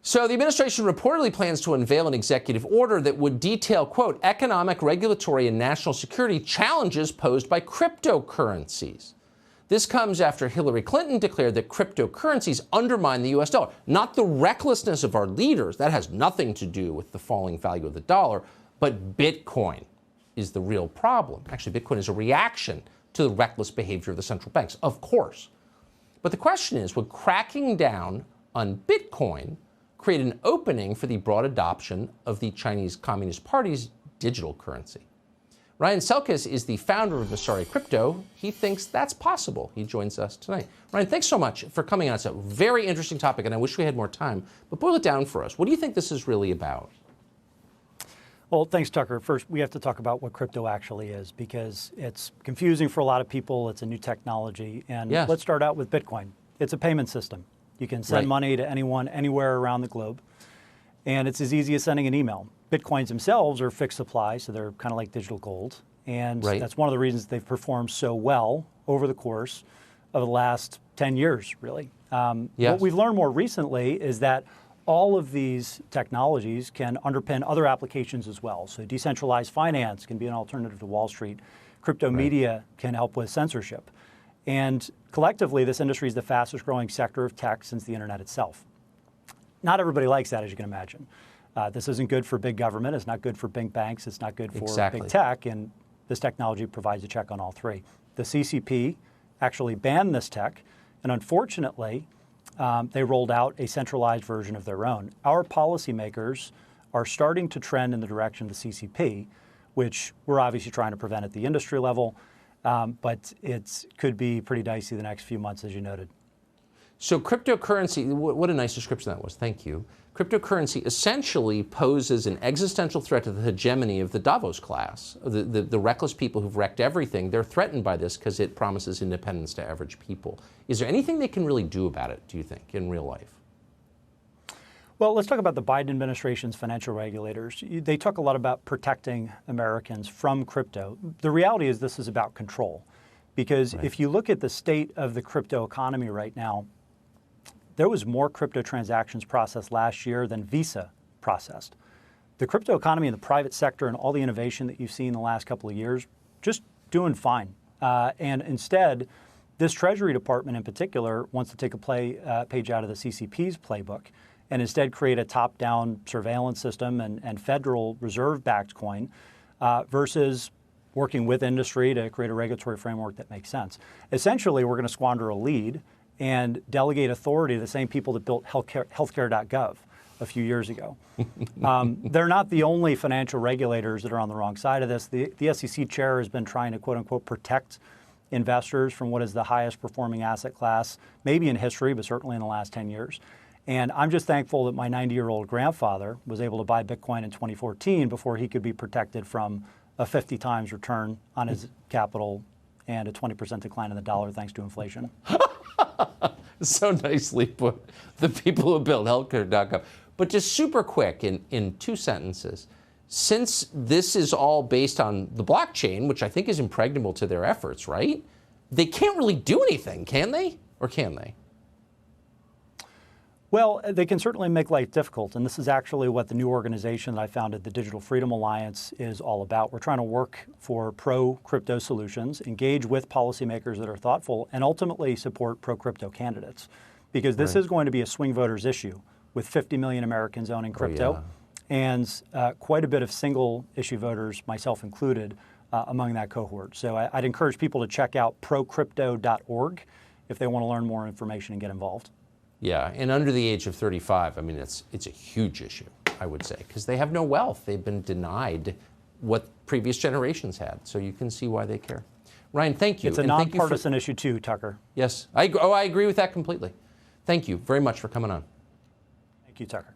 So the administration reportedly plans to unveil an executive order that would detail, quote, economic, regulatory, and national security challenges posed by cryptocurrencies. This comes after Hillary Clinton declared that cryptocurrencies undermine the U.S. dollar. Not the recklessness of our leaders. That has nothing to do with the falling value of the dollar. But Bitcoin is the real problem. Actually, Bitcoin is a reaction to the reckless behavior of the central banks, of course. But the question is, would cracking down on Bitcoin create an opening for the broad adoption of the Chinese Communist Party's digital currency? Ryan Selkis is the founder of Vasari Crypto. He thinks that's possible. He joins us tonight. Ryan, thanks so much for coming on. It's a very interesting topic, and I wish we had more time. But boil it down for us. What do you think this is really about? Well, thanks, Tucker. First, we have to talk about what crypto actually is, because it's confusing for a lot of people. It's a new technology. And yes. Let's start out with Bitcoin. It's a payment system. You can send money to anyone, anywhere around the globe. And it's as easy as sending an email. Bitcoins themselves are fixed supply, so they're kind of like digital gold. And that's one of the reasons they've performed so well over the course of the last 10 years, really. What we've learned more recently is that all of these technologies can underpin other applications as well. So decentralized finance can be an alternative to Wall Street. Crypto media can help with censorship. And collectively, this industry is the fastest growing sector of tech since the internet itself. Not everybody likes that, as you can imagine. This isn't good for big government. It's not good for big banks. It's not good for big tech. And this technology provides a check on all three. The CCP actually banned this tech. And unfortunately, they rolled out a centralized version of their own. Our policymakers are starting to trend in the direction of the CCP, which we're obviously trying to prevent at the industry level. But it could be pretty dicey the next few months, as you noted. So cryptocurrency, what a nice description that was. Thank you. Cryptocurrency essentially poses an existential threat to the hegemony of the Davos class, the reckless people who've wrecked everything. They're threatened by this because it promises independence to average people. Is there anything they can really do about it, do you think, in real life? Well, let's talk about the Biden administration's financial regulators. They talk a lot about protecting Americans from crypto. The reality is this is about control. Because if you look at the state of the crypto economy right now, there was more crypto transactions processed last year than Visa processed. The crypto economy in the private sector and all the innovation that you've seen in the last couple of years, just doing fine. And instead, this Treasury Department in particular wants to take a page out of the CCP's playbook and instead create a top-down surveillance system and Federal Reserve-backed coin versus working with industry to create a regulatory framework that makes sense. Essentially, we're going to squander a lead and delegate authority to the same people that built healthcare.gov a few years ago. They're not the only financial regulators that are on the wrong side of this. The SEC chair has been trying to, quote unquote, protect investors from what is the highest performing asset class, maybe in history, but certainly in the last 10 years. And I'm just thankful that my 90-year-old grandfather was able to buy Bitcoin in 2014 before he could be protected from a 50 times return on his capital and a 20% decline in the dollar thanks to inflation. So nicely put. The people who built healthcare.gov. But just super quick, in 2 sentences, since this is all based on the blockchain, which I think is impregnable to their efforts, right? They can't really do anything, can they? Or can they? Well, they can certainly make life difficult, and this is actually what the new organization that I founded, the Digital Freedom Alliance, is all about. We're trying to work for pro-crypto solutions, engage with policymakers that are thoughtful, and ultimately support pro-crypto candidates. Because this is going to be a swing voters issue, with 50 million Americans owning crypto, and quite a bit of single-issue voters, myself included, among that cohort. So I'd encourage people to check out procrypto.org if they want to learn more information and get involved. Yeah, and under the age of 35, I mean, it's a huge issue, I would say, because they have no wealth. They've been denied what previous generations had. So you can see why they care. Ryan, thank you. It's a nonpartisan issue too, Tucker. Yes, I agree with that completely. Thank you very much for coming on. Thank you, Tucker.